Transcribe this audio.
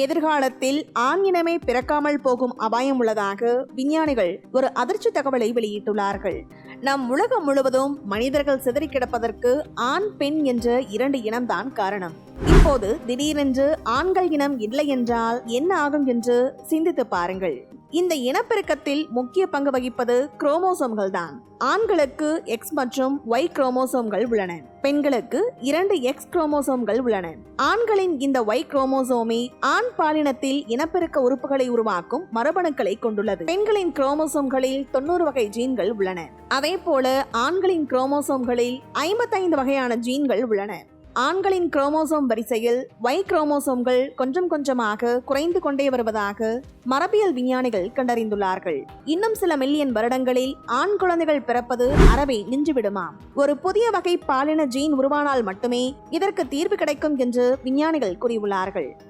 எதிர்காலத்தில் ஆண் இனமே பிறக்காமல் போகும் அபாயம் உள்ளதாக விஞ்ஞானிகள் ஒரு அதிர்ச்சி தகவலை வெளியிட்டுள்ளார்கள். நம் உலகம் முழுவதும் மனிதர்கள் சிதறி கிடப்பதற்கு ஆண் பெண் என்ற 2 இனம்தான் காரணம். இப்போது திடீரென்று ஆண்கள் இனம் இல்லை என்றால் என்ன ஆகும் என்று சிந்தித்து பாருங்கள். இந்த இனப்பெருக்கத்தில் முக்கிய பங்கு வகிப்பது குரோமோசோம்கள் தான். ஆண்களுக்கு X மற்றும் Y குரோமோசோம்கள் உள்ளன. பெண்களுக்கு 2 X குரோமோசோம்கள் உள்ளன. ஆண்களின் இந்த Y குரோமோசோமே ஆண் பாலினத்தில் இனப்பெருக்க உறுப்புகளை உருவாக்கும் மரபணுக்களை கொண்டுள்ளது. பெண்களின் குரோமோசோம்களில் 90 வகை ஜீன்கள் உள்ளன. அதே போல ஆண்களின் குரோமோசோம்களில் 55 வகையான ஜீன்கள் உள்ளன. ஆண்களின் குரோமோசோம் வரிசையில் Y குரோமோசோம்கள் கொஞ்சம் கொஞ்சமாக குறைந்து கொண்டே வருவதாக மரபியல் விஞ்ஞானிகள் கண்டறிந்துள்ளார்கள். இன்னும் சில மில்லியன் வருடங்களில் ஆண் குழந்தைகள் பிறப்பது அறவே நின்றுவிடுமாம். ஒரு புதிய வகை பாலின ஜீன் உருவானால் மட்டுமே இதற்கு தீர்வு கிடைக்கும் என்று விஞ்ஞானிகள் கூறியுள்ளார்கள்.